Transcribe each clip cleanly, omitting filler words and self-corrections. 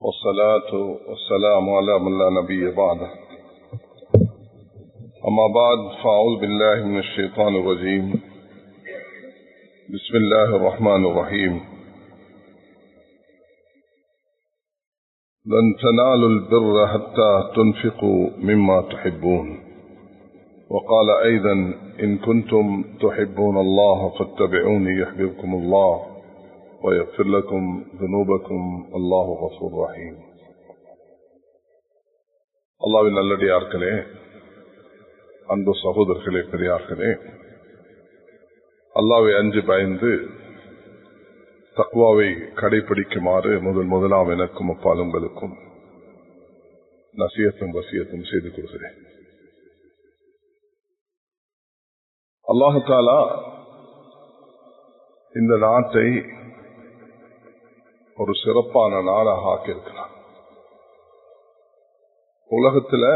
والصلاة والسلام على من لا نبي بعده. أما بعد فأعوذ بالله من الشيطان الرجيم. بسم الله الرحمن الرحيم. لن تنالوا البر حتى تنفقوا مما تحبون. وقال أيضا إن كنتم تحبون الله فاتبعوني يحببكم الله ويغفر لكم ذنوبكم الله غفور رحيم. அல்லாஹ்வின் நல்லடியார்களே, அன்பு சகோதரர்களே, பெரியார்களே, அல்லாஹ்வை அஞ்சு பயந்து தக்வாவை கடைபிடிக்குமாறு முதலாம் எனக்கும் அப்பாலுங்களுக்கும் நசியத்தும் வசியத்தும் செய்து கொள்கிறேன். அல்லாஹு தஆலா இந்த நாட்டை ஒரு சிறப்பான நாடாக ஆக்கியிருக்கிறார். உலகத்தில்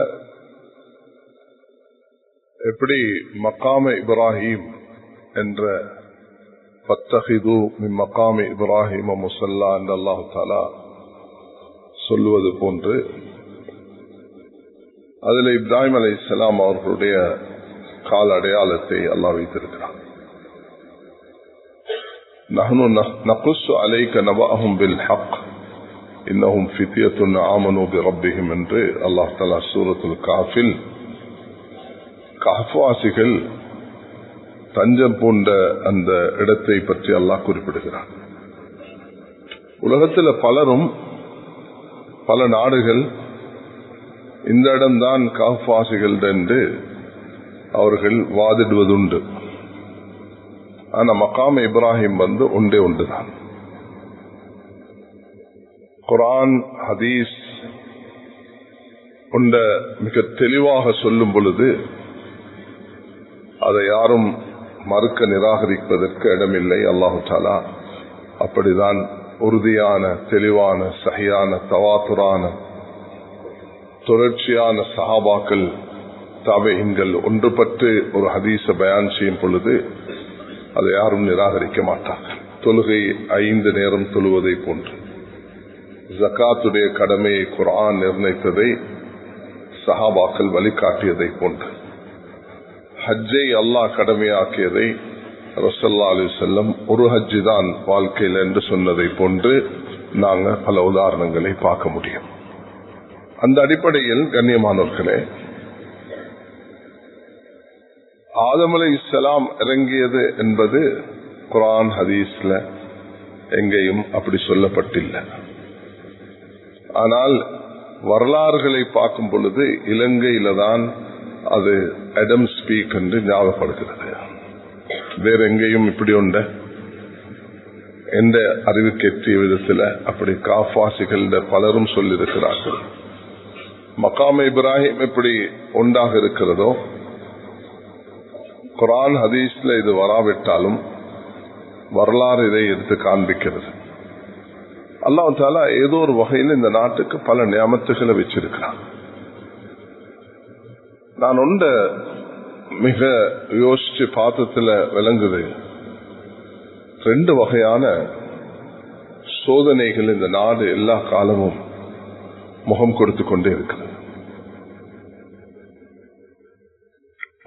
எப்படி மக்காம இப்ராஹிம் என்ற பத்தஹிது மின் மக்காம இப்ராஹிம் முஸல்லா என்று அல்லாஹு தஆலா சொல்லுவது போன்று அதில் இப்ராஹிம் அலைஹிஸ்ஸலாம் அவர்களுடைய கால அடையாளத்தை அல்லாஹ் வைத்திருக்கிறார். நஹ்னு நகுஸ்ஸு அலைக நபஅஹும் பில் ஹக் இன்னஹும் ஃபித்யத்துன் ஆமனூ பிரப்பிஹிம் என்று அல்லாஹ் தஆலா சூரத்துல் காஃபில் கஹ்வாசிகள் தஞ்சம் பூண்ட அந்த இடத்தை பற்றி அல்லாஹ் குறிப்பிடுகிறார். உலகத்தில் பலரும் பல நாடுகள் இந்த இடம்தான் கஹ்வாசிகள் என்று அவர்கள் வாதிடுவதுண்டு. ஆனா மக்காம இப்ராஹிம் ஒன்றே ஒன்றுதான். குர்ஆன் ஹதீஸ் உண்ட மிக தெளிவாக சொல்லும் பொழுது அதை யாரும் மறுக்க நிராகரிப்பதற்கு இடமில்லை. அல்லாஹு தஆலா அப்படிதான் உறுதியான தெளிவான சஹியான தவாத்துரான தொடர்ச்சியான சஹாபாக்கள் தாபீன்கள் ஒன்றுபட்டு ஒரு ஹதீஸ பயான் செய்யும் பொழுது அதை யாரும் நிராகரிக்க மாட்டார்கள். தொழுகை 5 நேரம் தொழுவதை போன்று, ஜகாத்துடைய கடமையை குர்ஆன் நிர்ணயித்ததை சஹாபாக்கள் வழிகாட்டியதை போன்று, ஹஜ்ஜை அல்லாஹ் கடமையாக்கியதை ரசூலுல்லாஹி அலைஹி வஸல்லம் ஒரு ஹஜ்ஜி தான் வாழ்க்கையில் என்று சொன்னதை போன்று நாங்கள் பல உதாரணங்களை பார்க்க முடியும். அந்த அடிப்படையில் கண்ணியமானவர்களே, ஆதம் அலைஹிஸ்ஸலாம் இறங்கியது என்பது குர்ஆன் ஹதீஸ்ல எங்கேயும் அப்படி சொல்லப்பட்டில்லை. ஆனால் வரலாறுகளை பார்க்கும் பொழுது இலங்கையில தான் அது ஆடம் ஸ்பீக் என்று ஞாபகப்படுகிறது. வேற எங்கேயும் இப்படி உண்ட எந்த அறிவுக்கேற்றிய விதத்தில் அப்படி காஃபாசிகள் பலரும் சொல்லியிருக்கிறார்கள். மக்காம இப்ராஹிம் எப்படி உண்டாக இருக்கிறதோ, குர்ஆன் ஹதீஸ்ல இது வராவிட்டாலும் வரலாறு இதை எடுத்து காண்பிக்கிறது. அல்லாஹ் தஆலா ஏதோ ஒரு வகையில் இந்த நாட்டுக்கு பல நியமத்துகளை வச்சிருக்கிறான். நான் ஒன்ற மிக யோசிச்சு பார்த்ததுல விளங்குது, 2 வகையான சோதனைகள் இந்த நாடு எல்லா காலமும் முகம் கொடுத்து கொண்டே இருக்கிறது.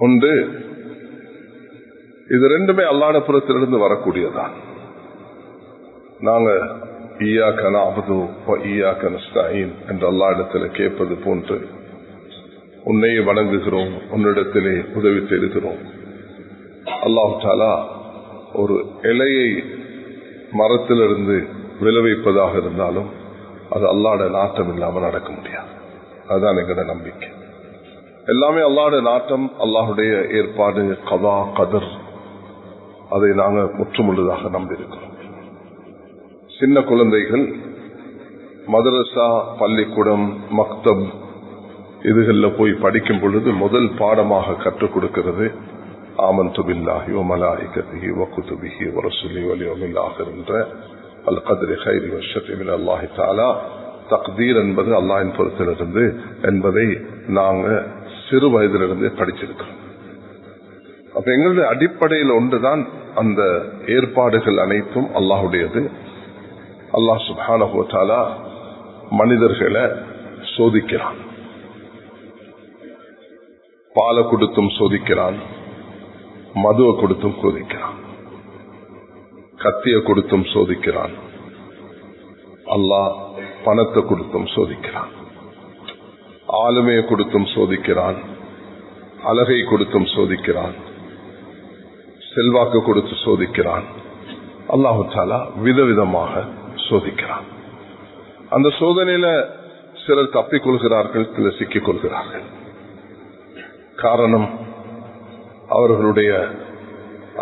ஒன்று, இது 2மே அல்லாஹ்வுடைய புறத்திலிருந்து வரக்கூடியதான். நாங்க ஈயாக்க நஅபுது வ ஈயாக்க நஸ்தஈன் என்று அல்லாஹ்விடத்தில் கேட்பது போன்று உன்னையே வணங்குகிறோம், உன்னிடத்திலே உதவி தேடுகிறோம். அல்லாஹ் தஆலா ஒரு இலையை மரத்திலிருந்து விளைவிப்பதாக இருந்தாலும் அது அல்லாஹ்வுடைய நாட்டம் இல்லாமல் நடக்க முடியாது. அதுதான் எங்களோட நம்பிக்கை. எல்லாமே அல்லாஹ்வுடைய நாட்டம், அல்லாஹ்வுடைய ஏற்பாடு, கதா கதர், அதை நாங்கள் முற்றுமுழுதாக நம்பியிருக்கிறோம். சின்ன குழந்தைகள் மதரசா, பள்ளிக்கூடம், மக்தப் இதுகளில் போய் படிக்கும் பொழுது முதல் பாடமாக கற்றுக் கொடுக்கிறது ஆமன்து பில்லாஹி வ மலாயிகத்திஹி வ குதுபிஹி வ ரசூலிஹி வல் யௌமில் ஆகிர் என்ற அல் கத்ரி கைரி வ ஷர்ரி மின் அல்லாஹி தஆலா. தக்தீர் என்பது அல்லாஹ்வின் புறத்திலிருந்து என்பதை நாங்கள் சிறு வயதிலிருந்தே படிச்சிருக்கிறோம். அப்ப எங்களுடைய அடிப்படையில் ஒன்றுதான் அந்த ஏற்பாடுகள் அனைத்தும் அல்லாஹ்வுடையது. அல்லாஹ் சுப்ஹானஹு வ தஆலா மனிதர்களை சோதிக்கிறான். பாலை கொடுத்தும் சோதிக்கிறான், மதுவை கொடுத்தும் சோதிக்கிறான், கத்திய கொடுத்தும் சோதிக்கிறான், அல்லாஹ் பணத்தை கொடுத்தும் சோதிக்கிறான், ஆளுமையை கொடுத்தும் சோதிக்கிறான், அழகை கொடுத்தும் சோதிக்கிறான், செல்வாக்கு கொடுத்து சோதிக்கிறான். அல்லாஹு தஆலா விதவிதமாக சோதிக்கிறான். அந்த சோதனையில சிலர் தப்பிக்கொள்கிறார்கள், சிலர் சிக்கிக் கொள்கிறார்கள். காரணம் அவர்களுடைய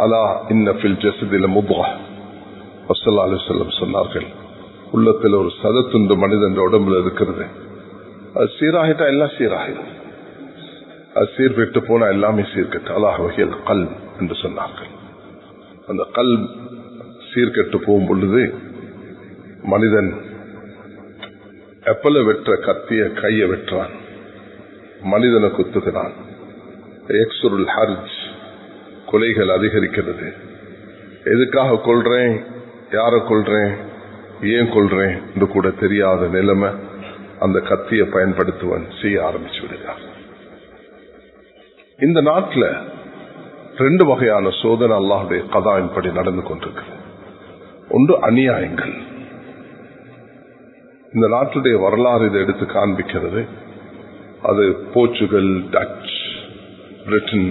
அலா இன்ன ஃபில் ஜஸதில் முத்கா ஸல்லல்லாஹு அலைஹி வஸல்லம் சொன்னார்கள், உள்ளத்தில் ஒரு சதத்துண்டு மனிதன் உடம்புல இருக்கிறது. அது சீராகிட்டா எல்லாம் சீராகிடும், அது சீர்பெற்று போனா எல்லாமே சீர்கெட்டு. அல்லாஹ் வஹியல் கல்ப் என்று சொன்னார்கள். அந்த கல்ப் சீர்கெட்டு போகும் பொழுது மனிதன் எப்பல வெற்ற கத்திய கையை வெற்றான், மனிதனை குத்துகிறான். எக்ஸுருல் ஹர்ஜ், கொலைகள் அதிகரிக்கிறது. எதுக்காக கொள்றேன், யாரை கொள்றேன், ஏன் கொள்றேன் என்று கூட தெரியாத நிலைமை அந்த கத்தியை பயன்படுத்துவன் செய்ய ஆரம்பிச்சு விடுகிறார். இந்த நாட்டில் 2 வகையான சோதனை அல்லாஹ்வுடைய கதாவின்படி நடந்து கொண்டிருக்கு. ஒன்று அநியாயங்கள். இந்த நாட்டுடைய வரலாறு இதை எடுத்து காண்பிக்கிறது. அது போர்ச்சுகல், டச், பிரிட்டன்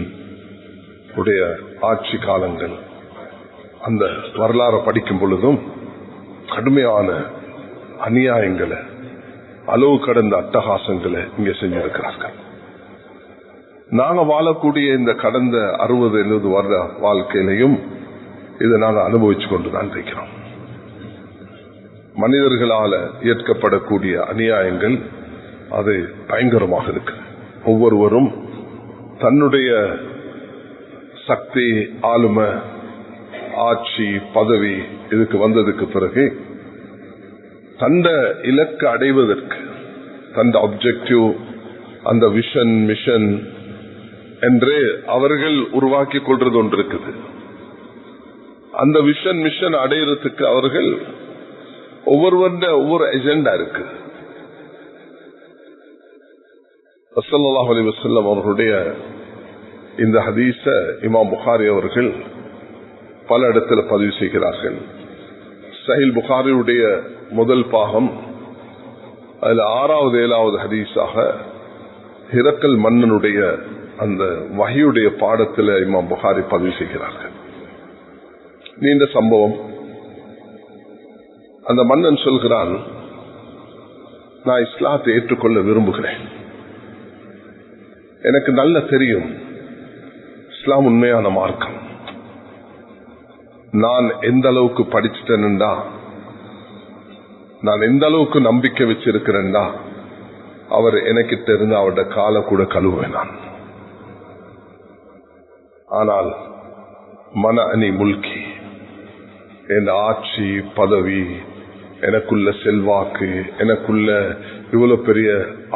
உடைய ஆட்சி காலங்கள். அந்த வரலாறு படிக்கும் பொழுதும் கடுமையான அநியாயங்களை, அளவு கடந்த அட்டகாசங்களை இங்கே செஞ்சிருக்கிறார்கள். நாங்க வாழக்கூடிய இந்த கடந்த 60-70 வருட வாழ்க்கையிலையும் இதை நாங்கள் அனுபவிச்சு கொண்டுதான் இருக்கிறோம். மனிதர்களால ஏற்கப்படக்கூடிய அநியாயங்கள் அது பயங்கரமாக இருக்கு. ஒவ்வொருவரும் தன்னுடைய சக்தி, ஆளுமை, ஆட்சி, பதவி இதுக்கு வந்ததுக்கு பிறகு தந்த இலக்கு அடைவதற்கு, தந்த ஆப்ஜெக்டிவ், அந்த விஷன், மிஷன் என்று அவர்கள் உருவாக்கி கொள்றது ஒன்று இருக்குது. அந்த விஷன், மிஷன் அடையிறதுக்கு அவர்கள் ஒவ்வொரு எஜெண்டா இருக்கு. ஸல்லல்லாஹு அலைஹி வஸல்லம் அவர்களுடைய இந்த ஹதீஸ இமாம் புகாரி அவர்கள் பல இடத்துல பதிவு செய்கிறார்கள். சஹீல் புகாரியுடைய முதல் பாகம், அதுல 6வது 7வது ஹதீஸாக ஹிரக்கல் மன்னனுடைய அந்த வஹியுடைய பாடத்தில் இமாம் புகாரி பதிவு செய்கிறார்கள். நீண்ட சம்பவம். அந்த மன்னன் சொல்கிறான், நான் இஸ்லாத்தை ஏற்றுக்கொள்ள விரும்புகிறேன். எனக்கு நல்ல தெரியும் இஸ்லாம் உண்மையான மார்க்கம். நான் எந்த அளவுக்கு படிச்சுட்டேன்டா, நான் எந்த அளவுக்கு நம்பிக்கை வச்சிருக்கிறேன்டா, அவர் எனக்கிட்ட இருந்து அவருடைய காலை கூட கழுவேன் நான். ஆனால் மன அணி முல்கி, என் ஆட்சி, பதவி, எனக்குள்ள செல்வாக்கு, எனக்குள்ள இவ்வளவு பெரிய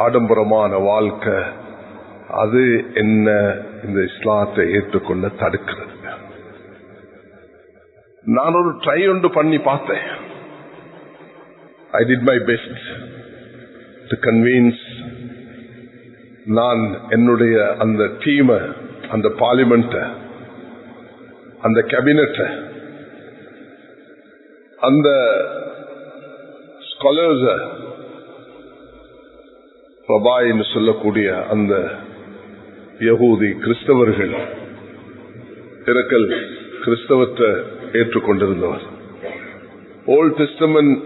ஆடம்பரமான வாழ்க்கை, அது என்ன இந்த இஸ்லாத்தை ஏற்றுக்கொள்ள தடுக்கிறது. நான் ஒரு ட்ரை ஒன்று பண்ணி பார்த்தேன். I did my best to convince. நான் என்னுடைய அந்த டீம், அந்த பார்லிமெண்ட், அந்த கேபினெட், அந்த ஸ்காலர்ஸ், ரபாயின்னு சொல்லக்கூடிய அந்த யகூதி கிறிஸ்தவர்கள், ஹிரக்கல் கிறிஸ்தவத்தை ஏற்றுக்கொண்டிருந்தவர், ஓல்ட் டெஸ்டமென்ட்,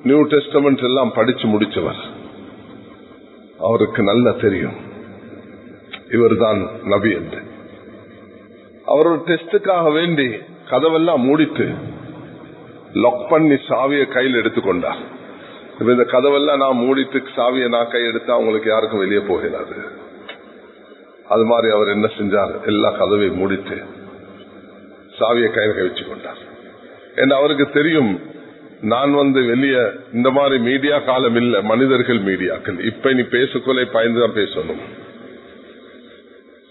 நியூ டெஸ்டமென்ட் எல்லாம் படிச்சு முடிச்சவர். அவருக்கு நல்லா தெரியும் இவர்தான் நபி என்று. அவர் ஒரு டெஸ்டுக்காக வேண்டி கதவெல்லாம் மூடிட்டு லாக் பண்ணி சாவியை கையில் எடுத்துக்கொண்டார். இப்ப இந்த கதவெல்லாம் நான் மூடிட்டு சாவியை நான் கை எடுத்தா அவங்களுக்கு யாருக்கும் வெளியே போகிறாரு. அது மாதிரி அவர் என்ன செஞ்சார், எல்லா கதவையும் மூடிட்டு சாவியை கையில் வச்சு கொண்டார். ஏன்னா அவருக்கு தெரியும், நான் வெளியே இந்த மாதிரி மீடியா காலம் இல்ல, மனிதர்கள் மீடியாக்கள். இப்ப நீ பேசுக்கொலை பயந்துதான் பேசணும்.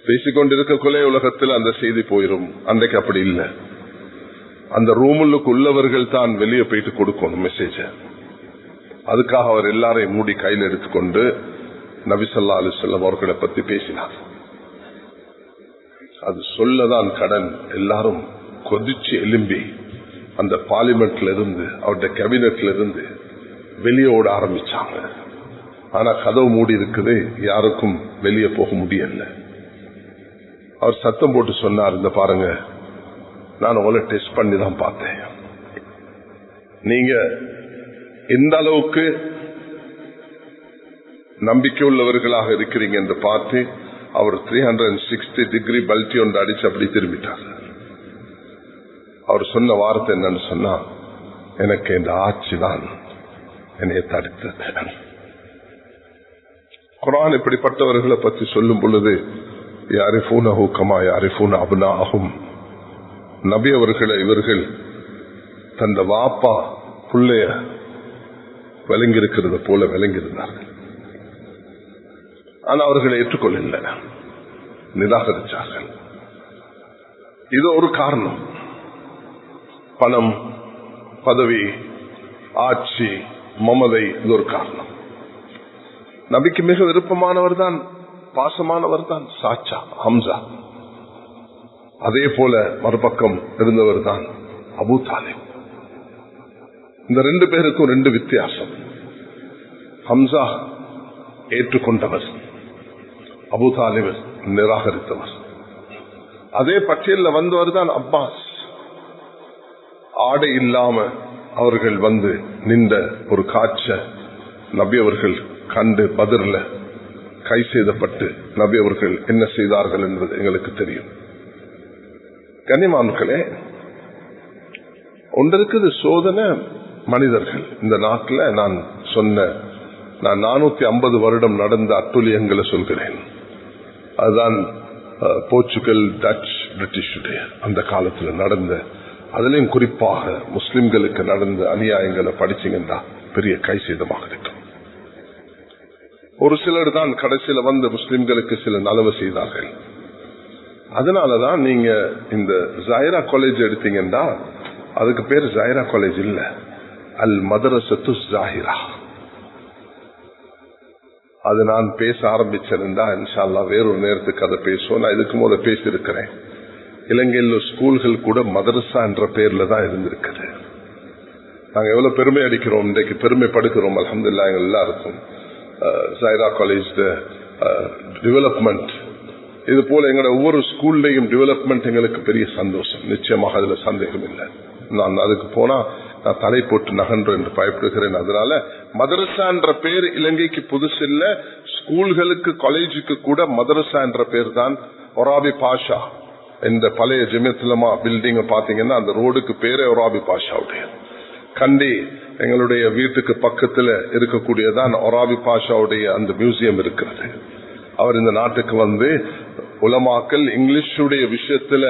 பேசிக்கொண்டிருக்கக்குள்ளே உலகத்தில் அந்த செய்தி போயிடும். அன்றைக்கு அப்படி இல்லை. அந்த ரூமுக்கு உள்ளவர்கள் தான் வெளியே போயிட்டு கொடுக்கணும் மெசேஜ. அதுக்காக அவர் எல்லாரையும் மூடி கையில் எடுத்துக்கொண்டு நபி ஸல்லல்லாஹு அலைஹி வஸல்லம் அவர்களை பத்தி பேசினார். அது சொல்லதான் கடன். எல்லாரும் கொதிச்சு எலும்பி அந்த பார்லிமெண்ட்ல இருந்து அவருடைய கேபினெட்ல இருந்து வெளியே ஓட ஆரம்பிச்சாங்க. ஆனா கதவு மூடி இருக்குது, யாருக்கும் வெளியே போக முடியல. அவர் சத்தம் போட்டு சொன்னார், இந்த பாருங்க, நான் உங்களை டெஸ்ட் பண்ணி தான் பார்த்தேன். நீங்க எந்த அளவுக்கு நம்பிக்கை உள்ளவர்களாக இருக்கிறீங்க என்று பார்த்து அவர் 360 டிகிரி பல்ட்டி ஒன்று அடிச்சு அப்படி திரும்பிட்டார். அவர் சொன்ன வார்த்தை என்னன்னு சொன்னா, எனக்கு இந்த ஆட்சி தான் என்னை தடுத்தது. குர்ஆன் இப்படிப்பட்டவர்களை பற்றி சொல்லும் பொழுது யாரிஃபூனஹு கமா யாரிஃபூன அப்னாஅஹும், நபி அவர்களை இவர்கள் தந்த வாப்பா புள்ளைய விளங்கியிருக்கிறது போல விளங்கியிருந்தார்கள். ஆனா அவர்களை ஏற்றுக்கொள்ள நிராகரித்தார்கள். இது ஒரு காரணம். பணம், பதவி, ஆட்சி, மமதை, இது ஒரு காரணம். நபிக்கு மிக விருப்பமானவர் தான், பாசமானவர் தான் சாச்சா ஹம்சா. அதே போல மறுபக்கம் இருந்தவர் தான் அபூ தாலிப். இந்த 2 பேருக்கும் 2 வித்தியாசம். ஹம்சா ஏற்றுக்கொண்டவர், அபூ தாலிப் நிராகரித்தவர். அதே பட்டியலில் வந்தவர் தான் அப்பாஸ். ஆடை இல்லாம அவர்கள் வந்து நின்ற ஒரு காட்ச நபி அவர்கள் கண்டு பத்ர்ல கை செய்தப்பட்டு நபி அவர்கள் என்ன செய்தார்கள் என்பது எங்களுக்கு தெரியும். கண்ணியமான்களே, ஒன்றிருக்குது சோதனை மனிதர்கள். இந்த நாட்டில் நான் 450 வருடம் நடந்த அட்டுழியங்களை சொல்கிறேன். அதுதான் போர்ச்சுகல், டச், பிரிட்டிஷுடைய அந்த காலத்தில் நடந்த, அதிலையும் குறிப்பாக முஸ்லிம்களுக்கு நடந்த அநியாயங்களை படிச்சீங்கன்னா பெரிய கை சேதமாக இருக்கும். ஒரு சிலர் தான் கடைசியில் வந்து முஸ்லிம்களுக்கு சில நலவு செய்தார்கள். அதனாலதான் நீங்க இந்த ஜாயிரா காலேஜ் எடுத்தீங்கன்னா அதுக்கு பேர் ஜாயிரா காலேஜ் இல்ல, அல் மதரசத்து ஜாஹிரா. அது நான் பேச ஆரம்பிச்சிருந்தா இன்ஷா அல்லாஹ் வேறொரு நேரத்துக்கு அதை பேசுவோம். நான் இதுக்கு முதல்ல பேசியிருக்கிறேன். இலங்கையில் ஸ்கூல்கள் கூட மதரசா என்ற பெயர்ல தான் இருந்திருக்குது. நாங்க எவ்வளவு பெருமை அடிக்கிறோம், இன்றைக்கு பெருமைப்படுகிறோம். அல்ஹம்துலில்லாஹ் எங்க எல்லாருக்கும் ஜாயிரா காலேஜ் டெவலப்மெண்ட், இது போல எங்களோட ஒவ்வொரு ஸ்கூல்லையும் டெவலப்மெண்ட் எங்களுக்கு பெரிய சந்தோஷம். நிச்சயமாக அதுல சந்தேகம் இல்லை. நான் அதுக்கு போனா நான் தலை போட்டு நகன்று என்று பயப்படுகிறேன். அதனால மதரசா என்ற பேர் இலங்கைக்கு புதுசு இல்ல. ஸ்கூல்களுக்கு, காலேஜுக்கு கூட மதரசா என்ற பேர் தான். ஒராபி பாஷா, இந்த பழைய ஜமியத்துலமா பில்டிங் பாத்தீங்கன்னா அந்த ரோடுக்கு பேரே ஒராபி பாஷாவுடைய. கண்டி எங்களுடைய வீட்டுக்கு பக்கத்துல இருக்கக்கூடியதான் ஒராபி பாஷாவுடைய அந்த மியூசியம் இருக்கிறது. அவர் இந்த நாட்டுக்கு வந்து உலமாக்கல் இங்கிலீஷுடைய விஷயத்துல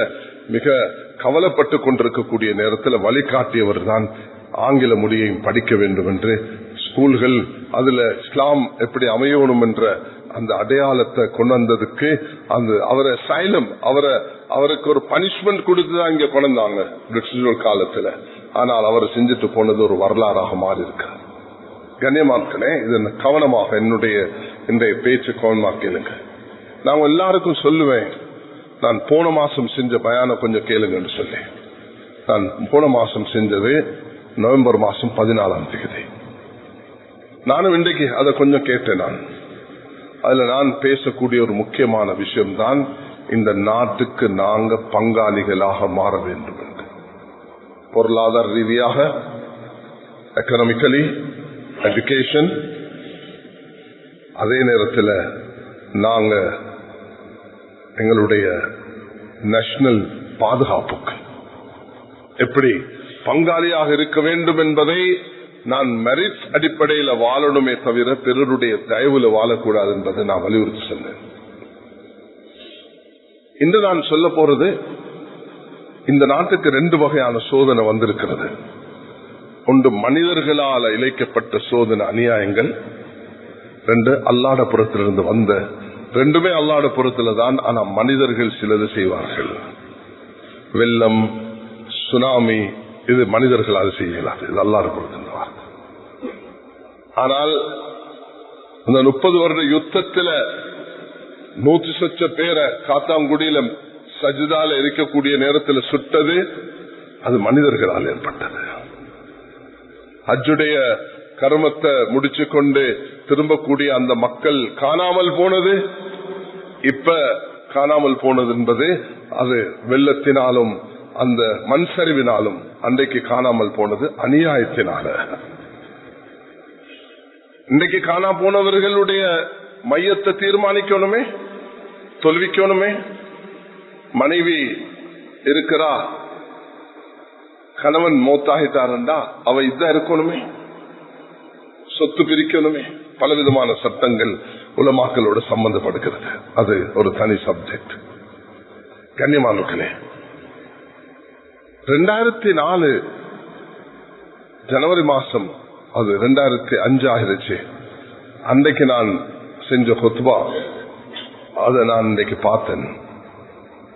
மிக கவலைப்பட்டு கொண்டிருக்கக்கூடிய நேரத்தில் வழிகாட்டியவர் தான். ஆங்கில மொழியையும் படிக்க வேண்டும் என்று ஸ்கூல்கள் அதுல இஸ்லாம் எப்படி அமையணும் என்ற அந்த அடையாளத்தை கொண்டு வந்ததுக்கு அந்த அவரை சைலம் அவருக்கு ஒரு பனிஷ்மெண்ட் கொடுத்துதான் இங்க கொண்டாங்க பிரிட்டிஷ் காலத்துல. ஆனால் அவர் செஞ்சுட்டு போனது ஒரு வரலாறாக மாறி இருக்கு. கண்ணியமாக்களே, இது கவனமாக என்னுடைய பேச்சு கவனமாக கேளுங்க. நான் எல்லாருக்கும் சொல்லுவேன், நான் போன மாசம் செஞ்ச பயான கொஞ்சம் கேளுங்கன்னு சொல்லி. நான் போன மாசம் செஞ்சது நவம்பர் மாசம் 14ஆம் தேதி. நானும் இன்றைக்கு அதை கொஞ்சம் கேட்டேன். அதுல நான் பேசக்கூடிய ஒரு முக்கியமான விஷயம்தான், இந்த நாட்டுக்கு நாங்க பங்காளிகளாக மாற வேண்டும் என்று. பொருளாதார ரீதியாக, எக்கனாமிக்கலி, எஜுகேஷன், அதே நேரத்தில் நாங்க எங்களுடைய நேஷனல் பாதுகாப்புக்கு எப்படி பங்காளியாக இருக்க வேண்டும் என்பதை நான் மெரிட் அடிப்படையில் வாழணுமே தவிர பிறருடைய தயவுல வாழக்கூடாது என்பதை நான் வலியுறுத்தி சொன்னேன். இன்று நான் சொல்ல போறது, இந்த நாட்டுக்கு 2 வகையான சோதனை வந்திருக்கிறது. ஒன்று மனிதர்களால் இழைக்கப்பட்ட சோதனை, அநியாயங்கள். 2 அல்லாஹ்வுடைய புறத்திலிருந்து வந்த, 2மே அல்லாஹ்வுடைய புறத்துல தான். ஆனா மனிதர்கள் சிலது செய்வார்கள். வெள்ளம், சுனாமி, இது மனிதர்களால் செய்யலாது, இது அல்லாஹ்வுடைய புறத்திலிருந்து. ஆனால் அந்த 30 வருட யுத்தத்தில் 100 சொச்ச பேரை காத்தாங்குடியில சஜிதால இருக்கக்கூடிய நேரத்தில் சுட்டது அது மனிதர்களால் ஏற்பட்டது. ஹஜ்ஜுடைய கர்மத்தை முடிச்சு கொண்டு திரும்பக்கூடிய அந்த மக்கள் காணாமல் போனது, இப்ப காணாமல் போனது என்பது அது வெள்ளத்தினாலும் அந்த மண் சரிவினாலும் அன்றைக்கு காணாமல் போனது அநியாயத்தினால. இன்றைக்கு காணா போனவர்களுடைய மையத்தை தீர்மானிக்கணுமே, தொல்விக்கணுமே. மனைவி இருக்கிறா, கணவன் மௌத்தாகிட்டாரண்டா அவ இதான் இருக்கணுமே, சொத்து பிரிக்கணுமே. பலவிதமான சட்டங்கள் உலமாக்களோடு சம்பந்தப்படுகிறது. அது ஒரு தனி சப்ஜெக்ட். கண்ணியமானவர்களே, 2004 ஜனவரி மாசம், அது 2005 ஆகிருச்சு. அன்றைக்கு நான் செஞ்ச குத்பா அதை நான் இன்றைக்கு பார்த்தேன்.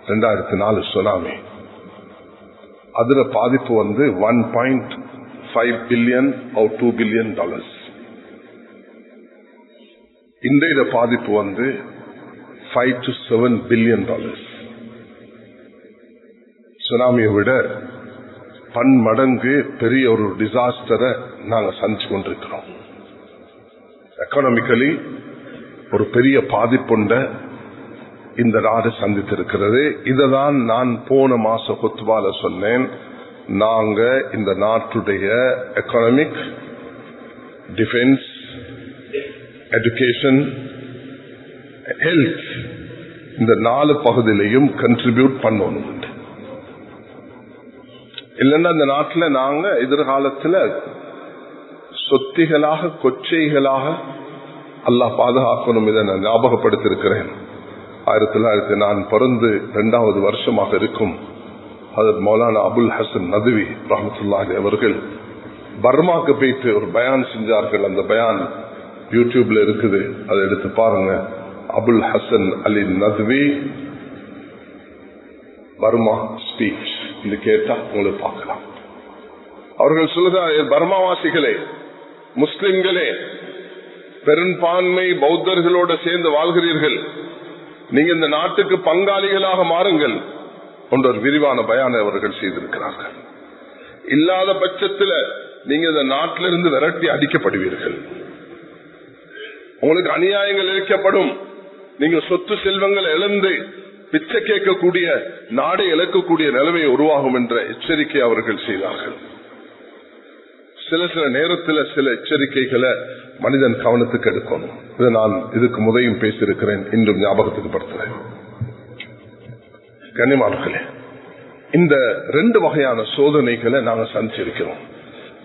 2004 சுனாமி, அதுல பாதிப்பு வந்து $1.5 பில்லியன் or $2 பில்லியன். இன்றைய பாதிப்பு வந்து $5 to $7 பில்லியன். சுனாமியை விட பன்மடங்கு பெரிய ஒரு டிசாஸ்டரை நாங்க சந்திச்சு கொண்டிருக்கிறோம். எக்கனாமிக்கலி ஒரு பெரிய பாதிப்புண்ட இந்த நாடு சந்தித்திருக்கிறது. இததான் நான் போன மாச குத்பால சொன்னேன். நாங்க இந்த நாட்டுடைய எக்கனாமிக், டிஃபென்ஸ், எஜுகேஷன், ஹெல்த், இந்த 4 பகுதியிலையும் கண்ட்ரிபியூட் பண்ணணும். இல்லைன்னா இந்த நாட்டில் நாங்க எதிர்காலத்தில் சொத்திகளாக, கொச்சைகளாக அல்லாஹ் பாதுகாக்கணும். இதை நான் ஞாபகப்படுத்திருக்கிறேன். 1900 நான் பிறந்து 2வது வருஷமாக இருக்கும். ஹஜ்ரத் மௌலானா அபுல் ஹசன் நதுவி ரஹ்மத்துல்லாஹி அவர்கள் பர்மாக்கு போயிட்டு ஒரு பயான் செஞ்சார்கள். அந்த பயான் யூடியூப்ல இருக்குது, அதை எடுத்து பாருங்க. அபுல் ஹசன் அலி நதுவி பர்மா ஸ்பீச் இது கேட்டா உங்களுக்கு பார்க்கலாம். அவர்கள் சொல்லுகிறார், பர்மாவாசிகளே, முஸ்லிம்களே, பெரும்பான்மை பௌத்தர்களோட சேர்ந்து வாழ்கிறீர்கள், நீங்க இந்த நாட்டுக்கு பங்காளிகளாக மாறுங்கள் என்ற ஒரு விரிவான பயானை அவர்கள் செய்திருக்கிறார்கள். இல்லாத பட்சத்தில் நீங்க இந்த நாட்டிலிருந்து விரட்டி அடிக்கப்படுவீர்கள், உங்களுக்கு அநியாயங்கள் இழைக்கப்படும், நீங்க சொத்து செல்வங்கள் இழந்து பிச்சை கேட்கக்கூடிய, நாடை இழக்கக்கூடிய நிலைமை உருவாகும் என்ற எச்சரிக்கை அவர்கள் செய்தார்கள். சில நேரத்தில் சில எச்சரிக்கைகளை மனிதன் கவனத்துக்கு எடுக்கணும். இதை நான் இதுக்கு முதலையும் பேசியிருக்கிறேன், இன்றும் ஞாபகத்துக்கு படுத்துறேன். கண்ணியமானவர்களே, இந்த 2 வகையான சோதனைகளை நாங்கள் சந்திச்சிருக்கிறோம்.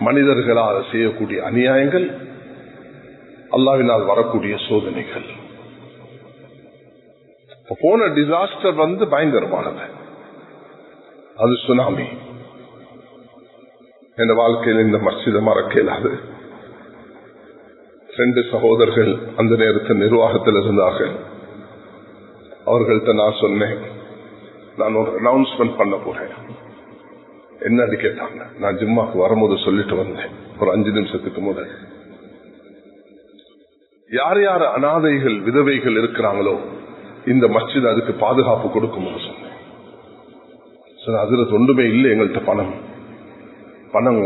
மனிதர்களால் செய்யக்கூடிய அநியாயங்கள், அல்லாஹ்வினால் வரக்கூடிய சோதனைகள். போன டிசாஸ்டர் வந்து பயங்கரமானது, அது சுனாமி. என் வாழ்க்கையில் இந்த மஸ்ஜிதை மறக்க இயலாது. 2 சகோதரர்கள் அந்த நேரத்தில் நிர்வாகத்தில் இருந்தார்கள். அவர்கள்ட்ட நான் சொன்னேன், நான் ஒரு அனௌன்ஸ்மெண்ட் பண்ண போறேன். என்னன்னு கேட்டாங்க. நான் ஜிம்மாக்கு வரும்போது சொல்லிட்டு வந்தேன், ஒரு 5 நிமிஷத்துக்கு முதல். யார் யார் அனாதைகள், விதவைகள் இருக்கிறாங்களோ இந்த மஸ்ஜித் அதுக்கு பாதுகாப்பு கொடுக்கும் சொன்னேன். அதுல ஒன்றுமே இல்லை, எங்கள்கிட்ட பணம்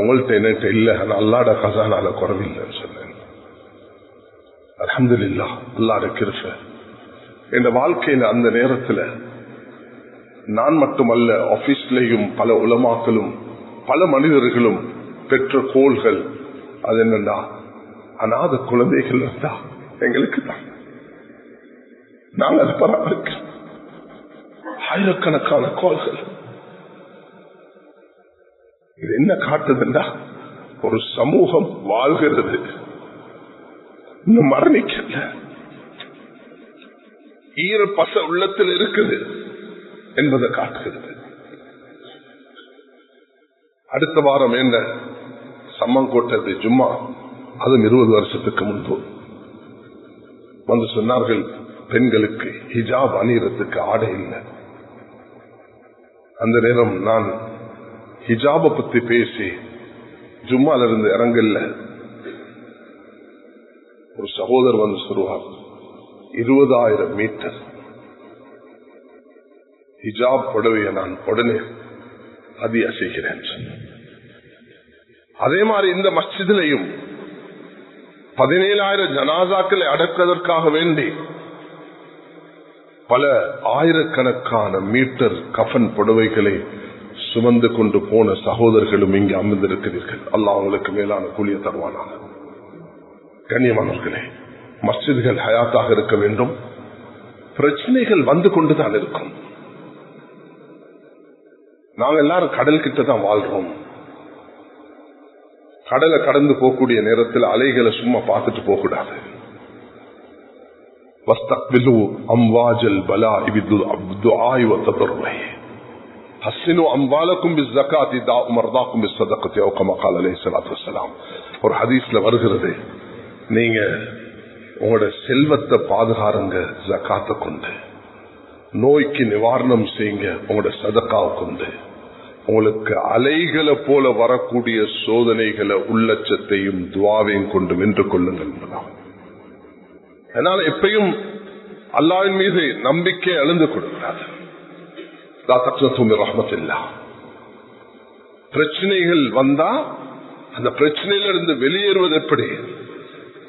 உங்கள்கிட்ட என்கிட்ட இல்லை, ஆனா அல்லாட கசானால குறவில்லைன்னு சொன்னேன். அல்ஹம்துலில்லாஹ், அல்லாஹ்வுடைய கிருபை. என் வாழ்க்கையில அந்த நேரத்தில் நான் மட்டுமல்ல, ஆபீஸ்லயும் பல உலமாக்களும் பல மனிதர்களும் பெற்ற கோள்கள் அது என்னன்னா, அநாத குழந்தைகள் இருந்தா எங்களுக்கு தான், நாங்க அதை பராமரிக்கிறோம். ஆயிரக்கணக்கான கோள்கள். இது என்ன காட்டுதுன்னா, ஒரு சமூகம் வாழ்கிறது, இன்னும் மரணிக்கல, ஈர பச உள்ளத்தில் இருக்குது என்பதை காட்டுகிறது. அடுத்த வாரம் என்ன சம்மங்கோட்டை ஜும்மா, அதுவும் 20 வருஷத்துக்கு முன்பு வந்து சொன்னார்கள், பெண்களுக்கு ஹிஜாப் அணியறதுக்கு ஆடை இல்லை. அந்த நேரம் நான் ஹிஜாபை பத்தி பேசி ஜும்மால இருந்து இறங்கல. ஒரு சகோதரர் வந்து சொல்லுவார், 20,000 மீட்டர் ஹிஜாப் புடவையை நான் உடனே அதிக செய்கிறேன். அதே மாதிரி இந்த மஸ்ஜிதிலையும் 17,000 ஜனாசாக்களை அடக்குவதற்காக வேண்டி பல ஆயிரக்கணக்கான மீட்டர் கஃன் புடவைகளை சுமந்து கொண்டு போன சகோதரர்களும் இங்கு அமர்ந்திருக்கிறீர்கள். அல்லாஹ் அவங்களுக்கு மேலான கூலிய தருவானாக. கண்ணியமானவர்களே, மஸ்ஜிதுகள் ஹயாத்தாக இருக்க வேண்டும். பிரச்சனைகள் வந்து கொண்டுதான் இருக்கும். நாங்க எல்லாரும் கடல் கிட்ட தான் வாழ்றோம். கடலை கடந்து போகக்கூடிய நேரத்தில் அலைகளை சும்மா பார்த்துட்டு போக கூடாது. அம்வாஜல் பலா துஆஇ வ ததர்ருஇ ஹஸ்ஸினு அம்வாலக்கும் பிஸ்ஸகாத்தி தாஉ மர்தாக்கும் பிஸ்ஸதகத்தி அவ் கமா قال அலைஹி ஸலாத்து வஸலாம். ஒரு ஹதீஸ்ல வருகிறது, நீங்க உங்களோட செல்வத்தை பாதுகாருங்க ஜகாத்தை கொண்டு, நோய்க்கு நிவாரணம் செய்யுங்க உங்களோட சதகாவை கொண்டு, உங்களுக்கு அலைகளை போல வரக்கூடிய சோதனைகளை உள்ளச்சத்தையும் துவாவையும் கொண்டு வென்று கொள்ளுங்கள். அதனால எப்பயும் அல்லாஹ்வின் மீது நம்பிக்கை எழுந்து கொடுக்கிறார். பிரச்சனைகள் வந்தா அந்த பிரச்சனையிலிருந்து வெளியேறுவது எப்படி?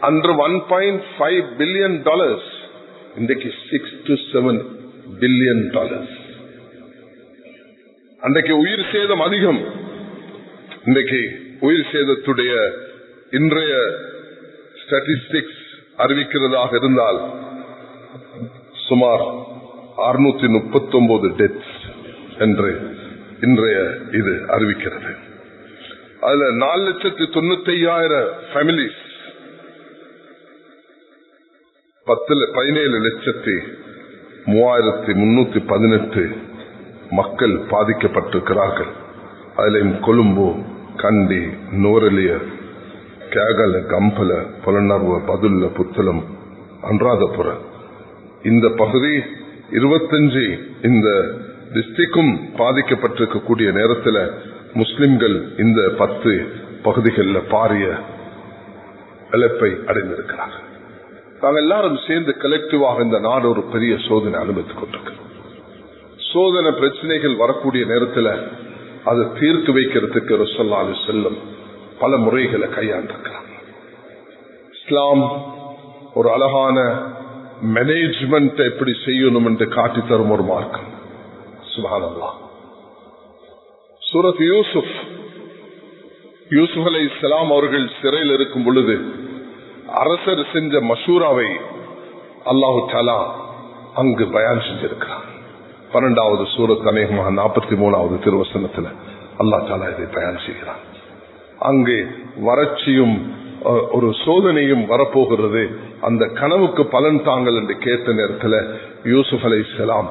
அன்று $1.5 பில்லியன், இன்றைக்கு $6 to 7 பில்லியன். அன்றைக்கு உயிர் சேதம் அதிகம். இன்றைக்கு உயிர் சேதத்துடைய இன்றைய ஸ்டாட்டிஸ்டிக்ஸ் அறிவிக்கிறதாக இருந்தால் சுமார் 639 டெத்ஸ் என்று இன்றைய இது அறிவிக்கிறது. அதுல 4,95,000 ஃபேமிலிஸ், 17,03,318 மக்கள் பாதிக்கப்பட்டிருக்கிறார்கள். அதிலும் கொழும்பு, கண்டி, நூரலிய, கேகல, கம்பல, புலனர்வ, பதுல்ல, புத்தளம், அன்றாதபுர இந்த பகுதி 25 இந்த டிஸ்ட்ரிக்டும் பாதிக்கப்பட்டிருக்கக்கூடிய நேரத்தில் முஸ்லிம்கள் இந்த 10 பகுதிகளில் பாரிய இழப்பை அடைந்திருக்கிறார்கள். நாங்கள் எல்லாரும் சேர்ந்து கலெக்டிவாக இந்த நாடு ஒரு பெரிய சோதனை அனுபவித்துக் கொண்டிருக்கிறோம். சோதனை பிரச்சனைகள் வரக்கூடிய நேரத்தில் அதை தீர்த்து வைக்கிறதுக்கு ரசூலுல்லாஹி அலைஹி வஸல்லம் பல முறைகளை கையாண்டிருக்கிறார். இஸ்லாம் ஒரு அழகான மேனேஜ்மெண்ட் எப்படி செய்யணும் என்று காட்டி தரும் ஒரு மார்க்கம். சுப்ஹானல்லாஹ். சூரத் யூசுப் அலைஹிஸ்ஸலாம் அவர்கள் சிறையில் இருக்கும் பொழுது அரசர் செஞ்ச மஷூராவை அல்லாஹு தஆலா அங்கு பயான் செஞ்சிருக்கிறார். 12வது சூரத் அநேகமாக 43வது திருவசனத்தில் அல்லாஹ் தஆலா இதை பயான் செய்கிறார். அங்கே வறட்சியும் ஒரு சோதனையும் வரப்போகிறது. அந்த கனவுக்கு பலன் தாங்கள் என்று கேட்ட நேரத்தில் யூசுப் அலைஹிஸ்ஸலாம்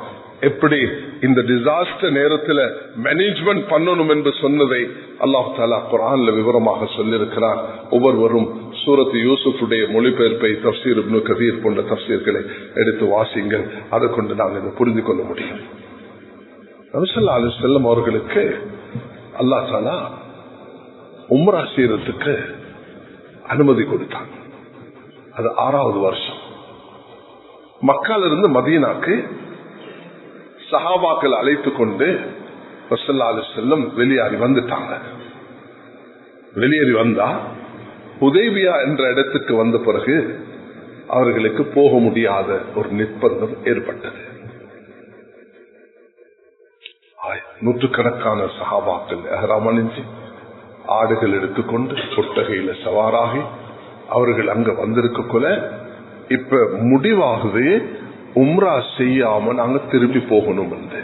எப்படி இந்த டிசாஸ்டர் நேரத்தில் மேனேஜ்மெண்ட் பண்ணணும் என்று சொன்னதை அல்லாஹ் தஆலா குர்ஆன்ல விவரமாக சொல்லியிருக்கிறார். ஒவ்வொருவரும் சூரத் யூசுஃபுடைய மொழிபெயர்ப்பை தஃப்சீர் இப்னு கதீர் போன்ற தஃப்சீர்களை எடுத்து வாசிங்கள். அதை கொண்டு நாங்கள் இதை புரிந்து கொள்ள முடியும். நபி ஸல்லல்லாஹு அலைஹி வஸல்லம் அவர்களுக்கு அல்லாஹ் தஆலா உம்ரா செய்யறதுக்கு அனுமதி கொடுத்தாங்க. அது 6வது வருஷம். மக்கால இருந்து மதீனாக்கு சஹாபாக்கள் அழைத்துக் கொண்டு ரசூலுல்லாஹி அலைஹி வஸல்லம் வெளியேறி வந்துட்டாங்க. வெளியேறி வந்தா ஹுதைபியா என்ற இடத்துக்கு வந்த பிறகு அவர்களுக்கு போக முடியாத ஒரு நிர்பந்தம் ஏற்பட்டது. நூற்றுக்கணக்கான சஹாபாக்கள் இஹ்ராம் அணிஞ்சு ஆடுகள் எடுத்துக்கொண்டு ஒட்டகையில சவாராகி அவர்கள் அங்க வந்திருக்கக்குள்ள இப்ப முடிவாகவே உம்ரா செய்யாம நாங்க திரும்பி போகணும் என்று.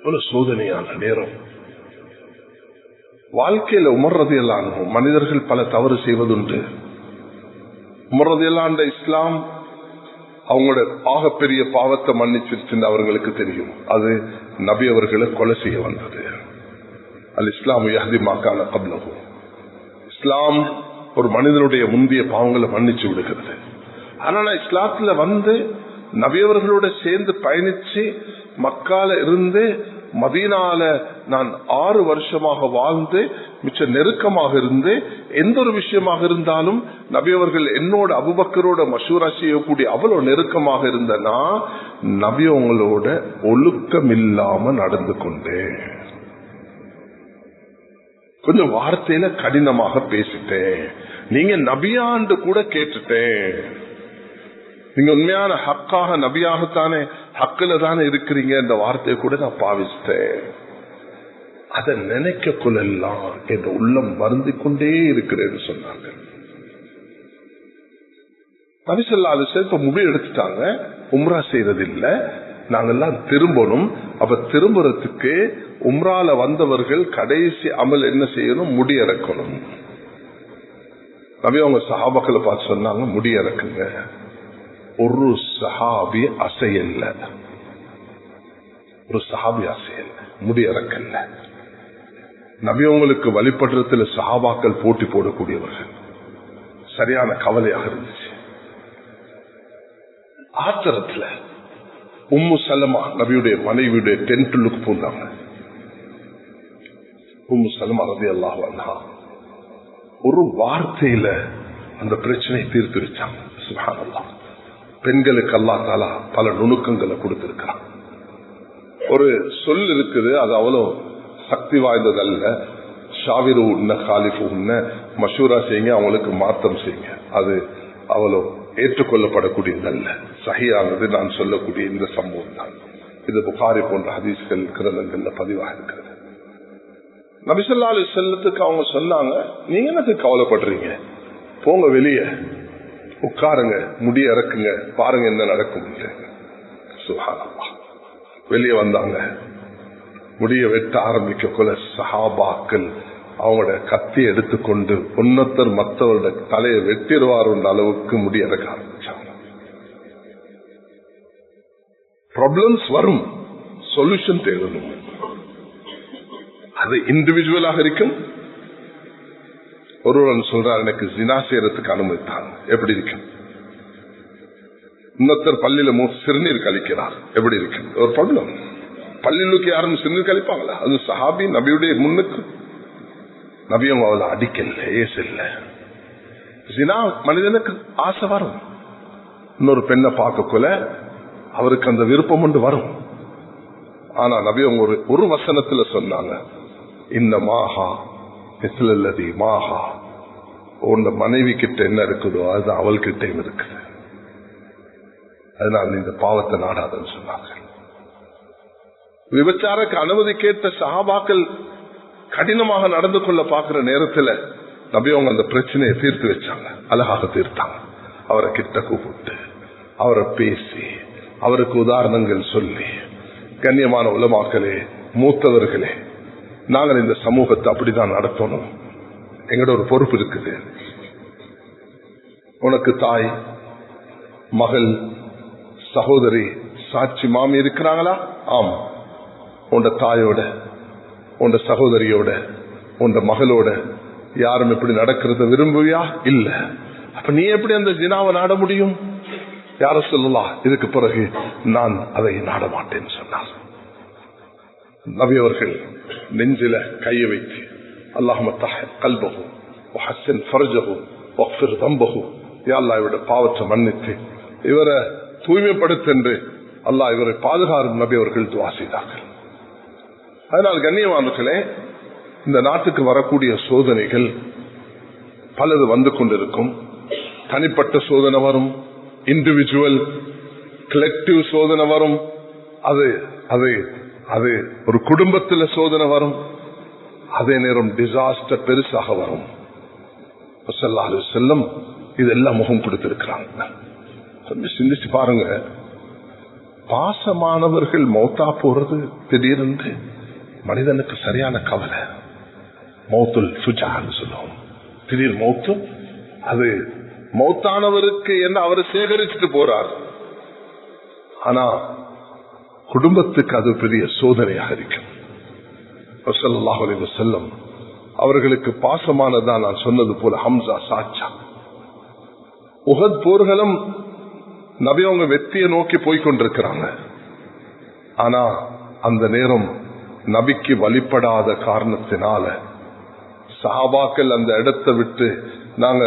ஒரு சோதனையான நேரம். வாழ்க்கையில உமர் ரலியல்லாஹு அன்ஹு மனிதர்கள் பல தவறு செய்வதுண்டு. உமர் ரலியல்லாஹு அன்ஹு இஸ்லாம் அவங்களோட ஆகப்பெரிய பாவத்தை மன்னிச்சிருச்சுன்னு அவர்களுக்கு தெரியும். அது நபி அவர்களை கொலை செய்ய வந்தது. அல் இஸ்லாம் யஹ்தி மா கான கப்லஹு. இஸ்லாம் ஒரு மனிதனுடைய முந்தைய பாவங்களை மன்னிச்சு விடுகிறது. ஆனா இஸ்லாத்துல வந்து நபியவர்களோட சேர்ந்து பயணிச்சு மக்கால இருந்து மதீனால நான் 6 வருஷமாக வாழ்ந்து மிச்ச நெருக்கமாக இருந்து எந்த ஒரு விஷயமாக இருந்தாலும் நபி அவர்கள் என்னோட அபூபக்கரோட மஷூரா செய்யக்கூடிய அவ்வளவு நெருக்கமாக இருந்தனா நபி அவங்களோட ஒழுக்கம் இல்லாம நடந்து கொண்டேன். கொஞ்சம் வார்த்தையில கடினமாக பேசிட்டேன். நீங்க நபியாண்டு கூட கேட்டுட்டேன். நீங்க உண்மையான ஹக்காக நபியாகத்தானே ஹக்கில தானே இருக்கிறீங்க இந்த வார்த்தையை கூட நான் பாவிச்சிட்டேன். அதை நினைக்கக்குள்ளெல்லாம் என் உள்ளம் வருந்திக் கொண்டே இருக்கிறேன்னு சொன்னாங்க. நபி ஸல்லல்லாஹு அலைஹி வஸல்லம் இப்ப முடிவு எடுத்துட்டாங்க, உம்ரா செய்யறது இல்ல, நாங்கெல்லாம் திரும்பணும். அப்ப திரும்புறதுக்கு உம்ரால வந்தவர்கள் கடைசி அமல் என்ன செய்யணும்? முடியறக்கணும். நபி அவங்க சஹாபாக்களை பார்த்து சொன்னாங்க, முடியறக்குங்க. ஒரு சஹாபி அசையல்ல, ஒரு சஹாபி அசையல்ல, முடியறக்கல்ல. நபி உங்களுக்கு வழிபடுறதுல சஹாபாக்கள் போட்டி போடக்கூடியவர்கள். சரியான கவலையாக இருந்துச்சு. ஆத்திரத்துல உம்மு சலமா நபியுடைய மனைவியுடைய டென்ட்டுக்கு போனாங்க. உம்மு சலமா ரலியல்லாஹு அன்ஹா ஒரு வார்த்தையில அந்த பிரச்சனையை தீர்த்து வச்சாங்க. சுப்ஹானல்லாஹ். பெண்களுக்கு அல்லாஹ் தஆலா பல நுணுக்கங்களை கொடுத்திருக்கிறான். ஒரு சொல் இருக்குது, அது அவ்வளவு சக்தி வாய்ந்ததல்ல. ஷாவிரு உன்ன காலிஃபு உன்ன மஷூரா செய்யுங்க, அவங்களுக்கு மாத்தம் செய்யுங்க, அது அவ்வளவு ஏற்றுக்கொள்ளப்படக்கூடியதல்ல. சஹீஹானது நான் சொல்லக்கூடிய இந்த சம்பவம் தான். இது புகாரி போன்ற ஹதீஸ்கள் கிரந்தங்கள்ல பதிவாக இருக்கிறது. நபி ஸல்லல்லாஹு அலைஹி வஸல்லத்துக்கு அவங்க சொன்னாங்க, நீங்க எனக்கு கவலைப்படுறீங்க, போங்க வெளியே உட்காருங்க, முடிய இறக்குங்க, பாருங்க என்ன நடக்கும். சுப்ஹானல்லாஹ். வெளியே வந்தாங்க, முடிய வெட்ட ஆரம்பிக்கக்குள்ள சஹாபாக்கள் அவங்களோட கத்தி எடுத்துக்கொண்டு உன்னத்தர் மற்றவரோட தலையை வெட்டிடுவார் அளவுக்கு முடிய இறக்க ஆரம்பிச்சாங்க. ப்ராப்ளம்ஸ் வரும், சொல்யூஷன் தேடணும். அது இண்டிவிஜுவலாக இருக்கும். ஒருவன் சொல்றார், எனக்கு ஜினா செய்யறதுக்கு அனுமதித்தாங்க, எப்படி இருக்கும்? இன்னொருத்தர் பள்ளியில சிறுநீர் கழிக்கிறார், எப்படி இருக்கும்? ஒரு ப்ராப்ளம். பள்ளியிலுக்கு யாரும் சிறுநீர் கழிப்பாங்களா? அது சஹாபி நபியுடைய முன்னுக்கு. நபியும் அவளை அடிக்கல, ஏசல்ல. ஜினா மனிதனுக்கு ஆசை வரும். இன்னொரு பெண்ணை பார்க்கக்குள்ள அவருக்கு அந்த விருப்பம் ஒன்று வரும். ஆனா நபியும் ஒரு வசனத்துல சொன்னாங்க, இந்த மாஹா இஸ்லல்லதி மாஹா, உன் மனைவி கிட்ட என்ன இருக்குதோ அது அவள் கிட்டையும் இருக்குது, அதனால இந்த பாவத்தை நாடாதுன்னு சொன்னாங்க. விபச்சாரக்கு அனுமதி கேட்ட சஹாபாக்கள் கடினமாக நடந்து கொள்ள பார்க்கிற நேரத்தில் நபி அவங்க அந்த பிரச்சனையை தீர்த்து வச்சாங்க, அழகாக தீர்த்தாங்க. அவரை கிட்ட கூப்பிட்டு அவரை பேசி அவருக்கு உதாரணங்கள் சொல்லி, கண்ணியமான உலமாக்களே, மூத்தவர்களே, நாங்கள் இந்த சமூகத்தை அப்படிதான் நடத்தணும். எங்களோட ஒரு பொறுப்பு இருக்குது. உனக்கு தாய், மகள், சகோதரி, சாட்சி, மாமி இருக்கிறாங்களா? ஆமா. உண்ட தாயோட, உண்ட சகோதரியோட, உண்ட மகளோட யாரும் எப்படி நடக்கிறத விரும்புவியா? இல்ல. அப்ப நீ எப்படி அந்த ஜினாவை நாட முடியும்? யார சொல்லலாம், இதுக்கு பிறகு நான் அதை நாட மாட்டேன்னு சொன்னார். நபி அவர்கள் நெஞ்சில கையை வைத்து, அல்லாஹும்ம தஹிர் கல்பஹு வஹஸ்ஸின் ஃபர்ஜஹு வக்ஃபிர் தம்பஹு, யா அல்லாஹ் இவருடைய பாவத்தை மன்னித்து இவரை தூய்மைப்படுத்தென்று அல்லாஹ் இவரை பாதுகாரும் நபி அவர்கள் துஆ செய்தார்கள். அதனால் கண்ணியமானவர்களே, இந்த நாட்டுக்கு வரக்கூடிய சோதனைகள் பலது வந்து கொண்டிருக்கும். தனிப்பட்ட சோதனை வரும், இண்டிவிஜுவல் கலெக்டிவ் சோதனை வரும், அது அது அது ஒரு குடும்பத்தில் சோதனை வரும், அதே நேரம் டிசாஸ்டர் பெருசாக வரும். ஸல்லல்லாஹு அலைஹி வஸல்லம் இதெல்லாம் முகம் கொடுத்திருக்கிறாங்க. சிந்திச்சு பாருங்க, பாசமானவர்கள் மௌத்தா போறது திடீரென்று மனிதனுக்கு சரியான கவலை. மௌத்துல் ஃபுஜான்னு சொல்லுவோம், திடீர் மௌத்து. அது மௌத்தானவருக்கு என்ன அவர் சேகரிச்சுட்டு போறார், ஆனா குடும்பத்துக்கு அது பெரிய சோதனையாக இருக்கும். ஸல்லல்லாஹு அலைஹி வஸல்லம் அவர்களுக்கு பாசமானதான் நான் சொன்னது போல ஹம்சா, சாச்சா. உஹத் போர்களும் நபி அவங்க வெற்றியை நோக்கி போய்கொண்டிருக்கிறாங்க. ஆனா அந்த நேரம் நபிக்கு வழிபடாத காரணத்தினால சஹாபாக்கள் அந்த இடத்தை விட்டு நாங்க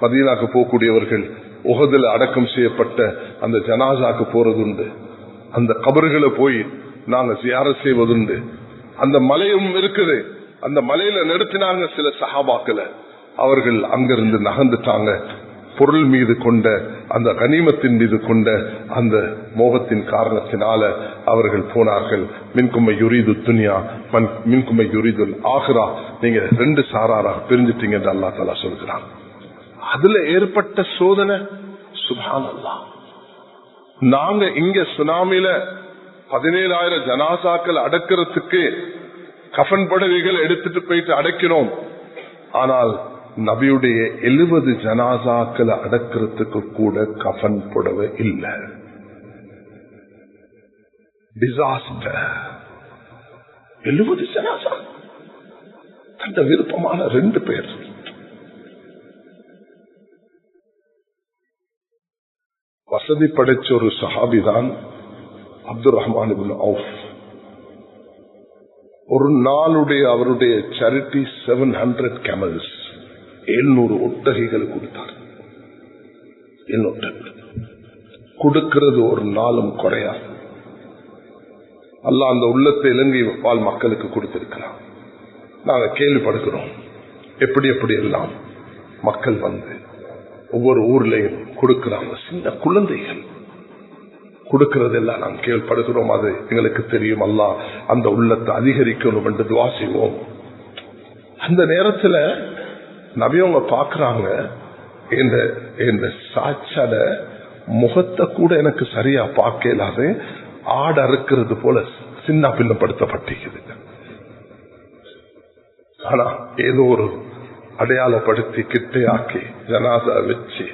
மதீனாக்கு போகக்கூடியவர்கள் உஹதுல அடக்கம் செய்யப்பட்ட அந்த ஜனாசாக்கு போறதுண்டு, அந்த கபறுகளை போய் நாங்க ஜியாரத் செய்வதுண்டு. அந்த மலையும் இருக்குது, அந்த மலையில நிறுத்தினாங்க சில சஹாபாக்களை. அவர்கள் அங்கிருந்து நகர்ந்துட்டாங்க. பொருள் மீது கொண்ட அந்த கனிமத்தின் மீது கொண்ட அந்த மோகத்தின் காரணத்தினால அவர்கள் போனார்கள். மின்குமை யுரீது துன்யா மின்குமை யுரீதுல் ஆஹிரா, நீங்க ரெண்டு சாராராக பிரிஞ்சிட்டீங்க என்று அல்லாஹ் தஆலா சொல்கிறான். அதுல ஏற்பட்ட சோதனை சுப்ஹானல்லாஹ். நாங்க இங்க சுனாமில 17,000 ஜனாசாக்கள் அடக்கிறதுக்கு கஃன் புடவைகள் எடுத்துட்டு போயிட்டு அடக்கிறோம். ஆனால் நபியுடைய 70 ஜனாசாக்களை அடக்கிறதுக்கு கூட கஃன் புடவை இல்லை. டிசாஸ்டர். 70 ஜனாசா, தந்த விருப்பமான 2 பேர். வசதி படைச்ச ஒரு சஹாபிதான் அப்துல் ரஹ்மான் இப்னு அவுஃப். ஒரு நாளுடைய அவருடைய சேரிட்டி 700 camels, 700 ஒட்டகைகள் கொடுத்தார். கொடுக்கிறது ஒரு நாளும் குறையாது. அல்லாஹ் அந்த உள்ளத்தை இலங்கை வாழ் மக்களுக்கு கொடுத்திருக்கிறார். நாங்க கேள்விப்படுகிறோம் எப்படி எப்படி எல்லாம் மக்கள் வந்து ஒவ்வொரு ஊர்லயும் கொடுக்கிறாங்க. சின்ன குழந்தைகள் கொடுக்கிறதெல்லாம் நாம் கேள்விப்படுகிறோம். அது எங்களுக்கு தெரியும். அல்லாஹ் அந்த உள்ளத்தை அதிகரிக்கணும் என்று துஆ செய்வோம். அந்த நேரத்தில் நபியவங்க பாக்குறாங்க, இந்த சாட்சாட முகத்தை கூட எனக்கு சரியா பார்க்கலாது, ஆடு அறுக்கிறது போல சின்ன பின்னப்படுத்தப்பட்டிருக்குது. ஆனா ஏதோ ஒரு அடையாளப்படுத்தி கிட்டையாக்கி ஜனாசா வச்சு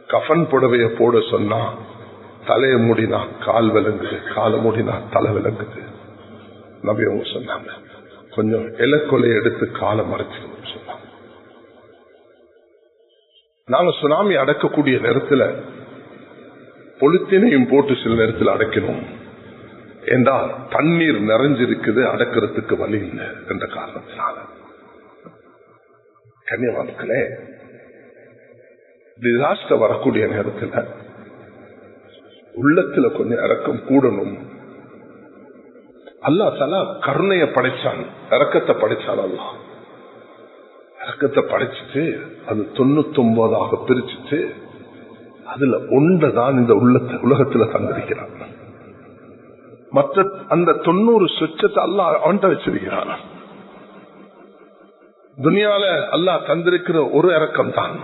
கஃன் புடவைய போட சொன்னா தலையை மூடினா கால் விளங்குது, காலை மூடினா தலை விளங்குது. நபி அவங்க சொன்னாங்க, கொஞ்சம் இலக்கொலை எடுத்து காலை மறைச்சு சொன்னாங்க. நாங்க சுனாமி அடக்கக்கூடிய நேரத்தில் பொலித்தீனையும் போட்டு சில நேரத்தில் அடக்கணும் என்றால் தண்ணீர் நிறைஞ்சிருக்குது, அடக்கிறதுக்கு வழி இல்லை என்ற காரணத்தினால. கன்னியவான்களே, டிசாஸ்டர் வரக்கூடிய நேரத்தில் உள்ளத்துல கொஞ்சம் இறக்கம் கூடணும். அல்லாஹ் தஆலா கருணைய படைச்சான், இறக்கத்தை படைச்சான். அல்லாஹ் இறக்கத்தை படைச்சிட்டு அது 99 பிரிச்சுட்டு அதுல ஒன்றைதான் இந்த உலகத்துல தந்திருக்கிறான். மற்ற அந்த 90 சொச்சத்தை அல்லாஹ் அவன்கிட்ட வச்சிருக்கிறான். துனியால அல்லாஹ் தந்திருக்கிற ஒரு இறக்கம் தான்.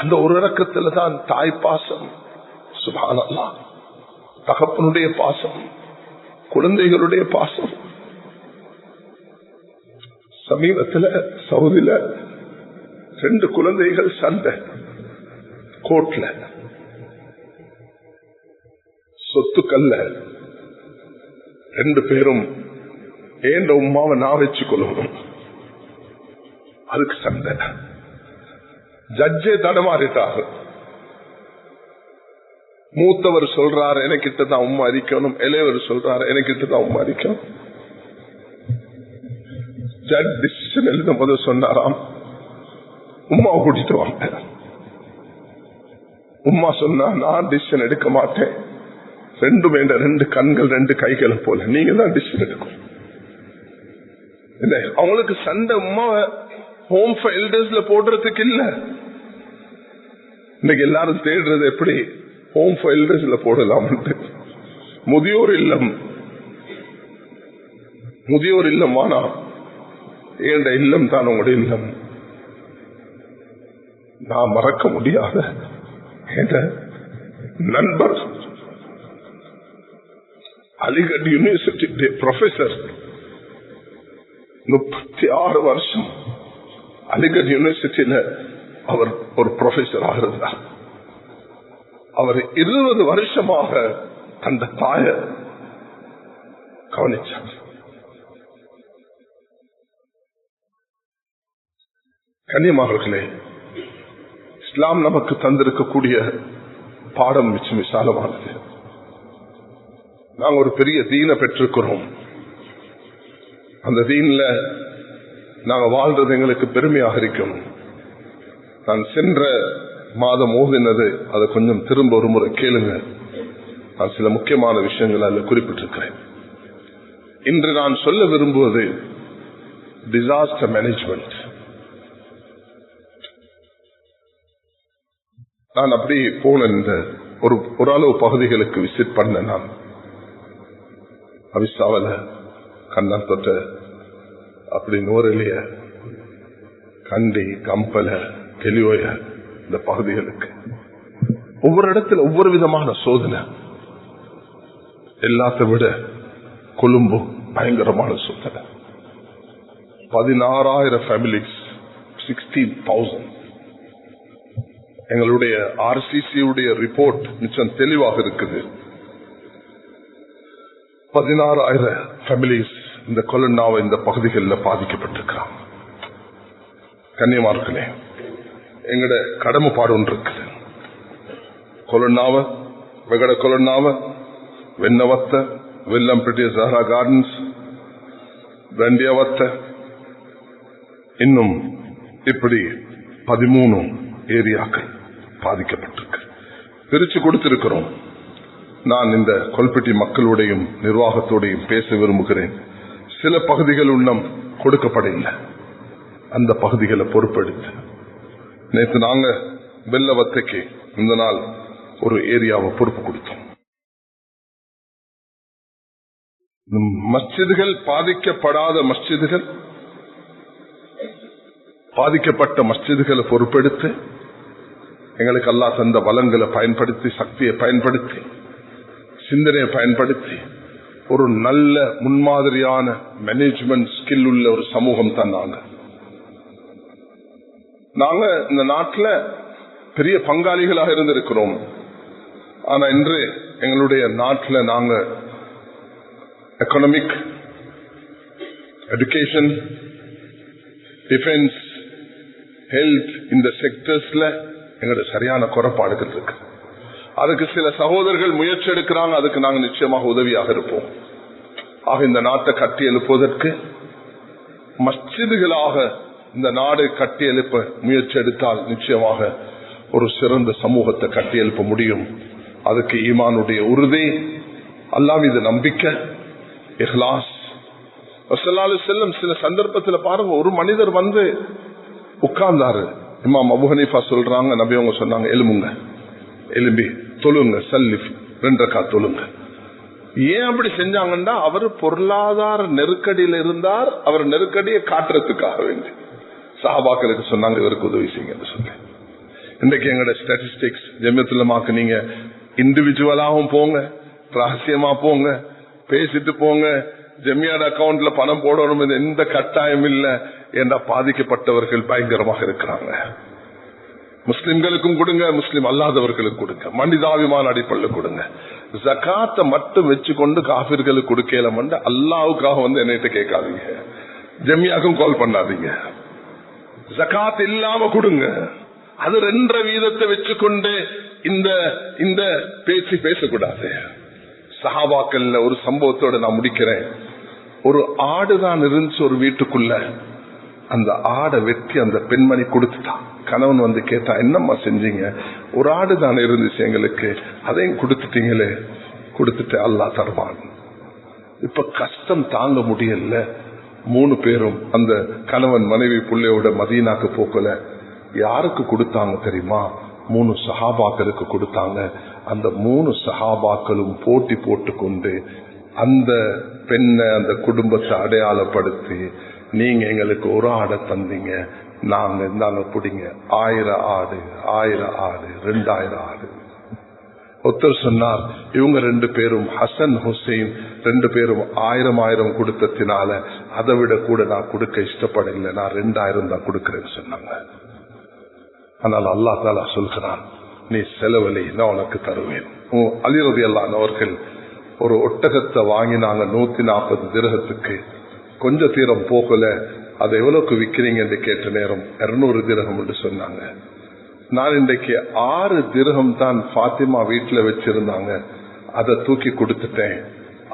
அந்த ஒரு இறக்கத்துல தான் தாய் பாசம், சுப்ஹானல்லாஹ், தகப்பனுடைய பாசம், குழந்தைகளுடைய பாசம். சமீபத்தில் சவுதியில 2 குழந்தைகள் சண்டை கோர்ட்ல, சொத்துக்கல்ல 2 பேரும் ஏண்ட உமாவை நான் வச்சு கொள்ளணும், அதுக்கு சண்டை. ஜட்ஜே தடமாறிட்டாங்க. மூத்தவர் சொல்றாரு எனக்கிட்டதான் உம்மா அரிக்கணும், இளையவர் சொல்றாரு எனக்கிட்டதான் உம்மா அரிக்கணும். ஜட்ஜ் டிசிஷன் எழுதும் போது சொன்னாராம், உம்மாவை கூட்டிட்டு வாங்க. உம்மா சொன்னா நான் டிசிஷன் எடுக்க மாட்டேன், 2 கண்கள் 2 கைகளை போல நீங்க தான் டிசிஷன் எடுக்கும். அவங்களுக்கு சண்டை உம்மாவை ஹோம் ஃபார் எல்டர்ஸ்ல போடுறதுக்கு இல்ல. இன்னைக்கு எல்லாரும் தேடுறது எப்படி ஹோம் ஃபார் எல்டர்ஸ்ல போடலாம். முதியோர் இல்லம், முதியோர் இல்லம் ஆனா ஏண்ட இல்லம் தான் உங்களுடைய இல்லம். நான் மறக்க முடியாத நண்பர், அலிகட் யூனிவர்சிட்டி ப்ரொஃபசர், 36 வருஷம் அலிகட் யூனிவர்சிட்டியில அவர் ஒரு ப்ரொஃபசராக இருந்தார். அவர் 20 வருஷமாக அந்த தாய கவனிச்சார். கண்ணியமானவர்களே, இஸ்லாம் நமக்கு தந்திருக்கக்கூடிய பாடம் மிச்சம் விசாலமானது. நாங்கள் ஒரு பெரிய தீனை பெற்றிருக்கிறோம். அந்த தீன்ல நாங்க வாழ்றது எங்களுக்கு பெருமையாக இருக்கும். நான் சென்ற மாதம் ஓதினது அதை கொஞ்சம் திரும்ப ஒரு முறை கேளுங்க. நான் சில முக்கியமான விஷயங்கள் அதில் குறிப்பிட்டிருக்கிறேன். இன்று நான் சொல்ல விரும்புவது டிசாஸ்டர் மேனேஜ்மெண்ட். நான் அப்படி போன இந்த ஒரு அளவு பகுதிகளுக்கு விசிட் பண்ண, நான் அவிசாவல, கண்ணன் தொட்ட, அப்படி நோரெலிய, கண்டி, கம்பல, கெலியோய, இந்த பகுதிகளுக்கு ஒவ்வொரு இடத்துல ஒவ்வொரு விதமான சோதனை. எல்லாத்தை விட கொழும்பு பயங்கரமான சோதனை. 16,000 ஃபேமிலிஸ், 16,000. எங்களுடைய RCC ரிப்போர்ட் மிச்சம் தெளிவாக இருக்குது. 16,000 ஃபேமிலிஸ் இந்த கொலன்னாவை இந்த பகுதிகளில் பாதிக்கப்பட்டிருக்கிறாங்க. கன்னியமார்களே, எங்கட கடமைப்பாடு ஒன்று இருக்குது. கொலன்னாவ, வெகட கொலன்னாவ, வெண்ணவத்த, வெல்லம்பிட்டிய சஹரா கார்டன்ஸ், வெண்டியவத்த, இன்னும் இப்படி 13 ஏரியாக்கள் பாதிக்கப்பட்டிருக்கு. பிரிச்சு கொடுத்திருக்கிறோம். நான் இந்த கொல்பட்டி மக்களுடையும் நிர்வாகத்தோடையும் பேச விரும்புகிறேன். சில பகுதிகள் இன்னும் கொடுக்கப்படவில்லை. அந்த பகுதிகளை பொறுப்பெடுத்து நேற்று நாங்க வெள்ளவத்தைக்கு இந்த நாள் ஒரு ஏரியாவை பொறுப்பு கொடுத்தோம். மஸ்ஜிதுகள், பாதிக்கப்படாத மஸ்ஜிதுகள், பாதிக்கப்பட்ட மஸ்ஜிதுகளை பொறுப்பெடுத்து எங்களுக்கு அல்லாஹ் தந்த வளங்களை பயன்படுத்தி, சக்தியை பயன்படுத்தி, சிந்தனையை பயன்படுத்தி ஒரு நல்ல முன்மாதிரியான மேனேஜ்மெண்ட் ஸ்கில் உள்ள ஒரு சமூகம் தான் நாங்க இந்த நாட்டில் பெரிய பங்காளிகளாக இருந்திருக்கிறோம். ஆனா இன்று எங்களுடைய நாட்டில் நாங்க எக்கனாமிக், எஜுகேஷன், டிஃபென்ஸ், ஹெல்த், இந்த செக்டர்ஸ்ல எங்களுடைய சரியான குறைபாடுகள் இருக்கு. அதுக்கு சில சகோதரர்கள் முயற்சி எடுக்கிறாங்க. அதுக்கு நாங்க நிச்சயமாக உதவியாக இருப்போம். ஆக இந்த நாட்டை கட்டி எழுப்புவதற்கு மஸ்ஜிதுகளாக இந்த நாடு கட்டி எழுப்ப முயற்சி எடுத்தால் நிச்சயமாக ஒரு சிறந்த சமூகத்தை கட்டி எழுப்ப முடியும். அதுக்கு ஈமானுடைய உறுதி, அல்லாஹ் மீது நம்பிக்கை, இஹ்லாஸ். ஸல்லல்லாஹு அலைஹி வஸல்லம் சில சந்தர்ப்பத்தில் பாருங்க, ஒரு மனிதர் வந்து உட்கார்ந்தாரு. இமாம் அபூ ஹனீஃபா சொல்றாங்க, நபி அவங்க சொன்னாங்க, எழும்புங்க, எழும்பி தொழுங்க, சல்லி 2 ரக்காத் தொழுங்க. ஏன் அப்படி செஞ்சாங்கன்னா, அவர் பொருளாதார நெருக்கடியில் இருந்தார். அவர் நெருக்கடியை காட்டுறதுக்காக வேண்டி சஹாபாக்களுக்கு சொன்னாங்க, இவருக்கு உதவி செய்யுங்க சொல்லி. இன்றைக்கு எங்களோட ஸ்டாட்டிஸ்டிக்ஸ் ஜமியத்துலமாக்கு நீங்க இண்டிவிஜுவலாகவும் போங்க, ரகசியமா போங்க, பேசிட்டு போங்க, ஜமியாட் அக்கௌண்ட்ல பணம் போடணும் எந்த கட்டாயம் இல்லை என்ற பாதிக்கப்பட்டவர்கள் பயங்கரமாக இருக்கிறாங்க. முஸ்லிம்களுக்கும் கொடுங்க, முஸ்லிம் அல்லாதவர்களுக்கு கொடுங்க, மனிதாபிமான அடிப்படையில் கொடுங்க. ஜகாத்தை மட்டும் வச்சுக்கொண்டு காபிர்களுக்கு கொடுக்கலாம். அல்லாவுக்காக வந்து என்னைட்ட கேட்காதீங்க, ஜமியாக்கும் கால் பண்ணாதீங்க. ஜகாத் இல்லாம கொடுங்க. அது 2% வச்சுக்கொண்டு இந்த பேச்சு பேசக்கூடாது. சஹாபாக்கள்ல ஒரு சம்பவத்தோட நான் முடிக்கிறேன். ஒரு ஆடுதான் இருந்துச்சு ஒரு வீட்டுக்குள்ள. அந்த ஆடை வெட்டி அந்த பெண்மணி கொடுத்துட்டான். கணவன் வந்து கேட்டா, என்னம்மா செஞ்சீங்க? ஒரு ஆடு தானே இருந்துச்சு எங்களுக்கு, அதையும் கொடுத்துட்டீங்களே. கொடுத்துட்டு அல்லாஹ் தருவான். இப்ப கஷ்டம் தாங்க முடியல. 3 பேரும் அந்த கணவன் மனைவி பிள்ளையோட மதீனாக்கு போக்கல. யாருக்கு கொடுத்தாங்க தெரியுமா? 3 சஹாபாக்களுக்கு கொடுத்தாங்க. அந்த 3 சஹாபாக்களும் போட்டி போட்டுக்கொண்டு அந்த பெண்ணை, அந்த குடும்பத்தை அடையாளப்படுத்தி, நீங்க எங்களுக்கு ஒரு ஆடை தந்தீங்க, நாங்க இருந்தாங்க பிடிங்க 1000 ஆடு, 1000 ஆடு, 2000 ஆடு. ஒருத்தர் சொன்னார், இவங்க 2 பேரும் ஹசன் ஹுசைன் 2 பேரும் 1000 கொடுத்ததினால அதை விட கூட நான் கொடுக்க இஷ்டப்படல, நான் 2000 தான் கொடுக்கிறேன்னு சொன்னாங்க. ஆனால் அல்லாஹ் தஆலா சொல்கிறான், நீ செலவழி, நான் உனக்கு தருவேன். அலி ரலியல்லாஹு அவர்கள் ஒரு ஒட்டகத்தை வாங்கினாங்க 140 திரகத்துக்கு. கொஞ்ச தீரம் போகல. அதை எவ்வளவுக்கு விற்கிறீங்க என்று கேட்ட நேரம் 200 திரகம் என்று சொன்னாங்க. நான் இன்றைக்கு 6 திரகம் தான் ஃபாத்திமா வீட்டில் வச்சிருந்தாங்க, அதை தூக்கி கொடுத்துட்டேன்.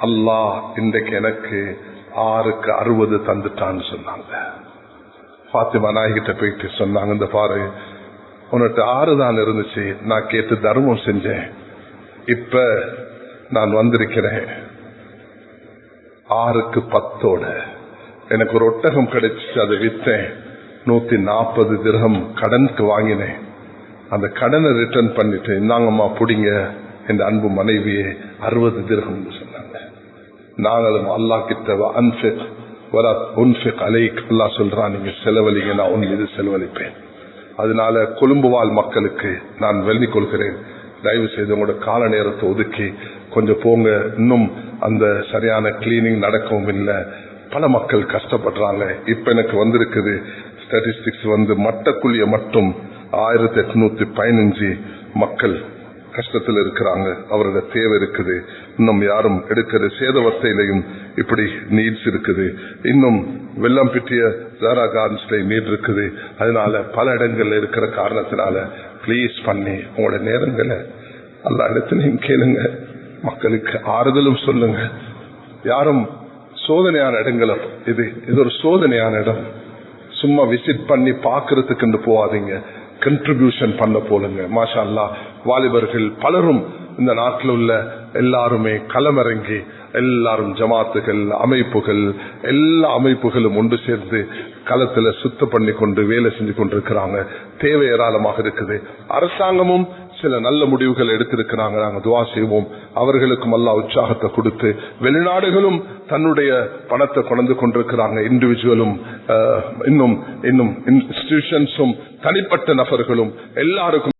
அல்லாஹ் இன்றைக்கு எனக்கு 6க்கு 60 தந்துட்டான்னு சொன்னாங்க. பாத்திமா நாய்கிட்ட போயிட்டு சொன்னாங்க, இந்த பாரு, உன்கிட்ட 6 தான் இருந்துச்சு, நான் கேட்டு தர்மம் செஞ்சேன், இப்ப நான் வந்திருக்கிறேன் 6க்கு 10ஓட. எனக்கு ஒரு ஒட்டகம் கிடைச்சிச்சு, அதை வித்தேன், 140 திர்ஹம் கடனுக்கு வாங்கினேன், அந்த கடனை ரிட்டர்ன் பண்ணிட்டு இந்தாங்கம்மா புடிங்க என்ற அன்பு மனைவியே 60 திர்ஹம் சொன்னாங்க. நாங்களும் அல்லாஹ் கிட்ட அல்லாஹ் சொல்றான், நீங்க செலவழிங்க, நான் உன் மீது செலவழிப்பேன். அதனால கொழும்பு வாழ் மக்களுக்கு நான் வேண்டிக் கொள்கிறேன், தயவு செய்து உங்களோட கால நேரத்தை ஒதுக்கி கொஞ்சம் போங்க. இன்னும் அந்த சரியான கிளீனிங் நடக்கவும் இல்லை, பல மக்கள் கஷ்டப்படுறாங்க. இப்ப எனக்கு வந்திருக்குது ஸ்டாட்டிஸ்டிக்ஸ், மட்டக்குழிய மட்டும் 1815 மக்கள் கஷ்டத்தில் இருக்கிறாங்க, அவரோட தேவை இருக்குது. இன்னும் யாரும் எடுக்கிறது, சேதவத்தையிலையும் இப்படி நீட்ஸ் இருக்குது, இன்னும் வெள்ளம் பிட்டிய ஜாரா கார்டன்ஸ்ல நீட் இருக்குது. அதனால பல இடங்கள்ல இருக்கிற காரணத்தினால பிளீஸ் பண்ணி உங்களோட நேரங்களை எல்லா இடத்துலையும் கேளுங்க, மக்களுக்கு ஆறுதலும் சொல்லுங்க. யாரும் சோதனையான இடங்களை, இது ஒரு சோதனையான இடம், சும்மா விசிட் பண்ணி பாக்குறதுக்கு போவாதீங்க, கண்ட்ரிபியூஷன் பண்ண போலுங்க. மாஷா அல்லாஹ், வாலிபர்கள் பலரும் இந்த நாட்டில் உள்ள எல்லாருமே களமிறங்கி, எல்லாரும் ஜமாத்துகள், அமைப்புகள், எல்லா அமைப்புகளும் ஒன்று சேர்ந்து களத்துல சுத்தம் பண்ணி கொண்டு வேலை செஞ்சு கொண்டிருக்கிறாங்க. தேவை ஏராளமாக இருக்குது. அரசாங்கமும் சில நல்ல முடிவுகள் எடுத்திருக்கிறாங்க, நாங்க துவா செய்வோம். அவர்களுக்கும் அல்லாஹ் உற்சாகத்தை கொடுத்து, வெளிநாடுகளும் தன்னுடைய பணத்தை கொண்டு கொண்டிருக்கிறாங்க. இண்டிவிஜுவலும் இன்னும் இன்ஸ்டிடியூஷன்ஸும் தனிப்பட்ட நபர்களும் எல்லாருக்கும்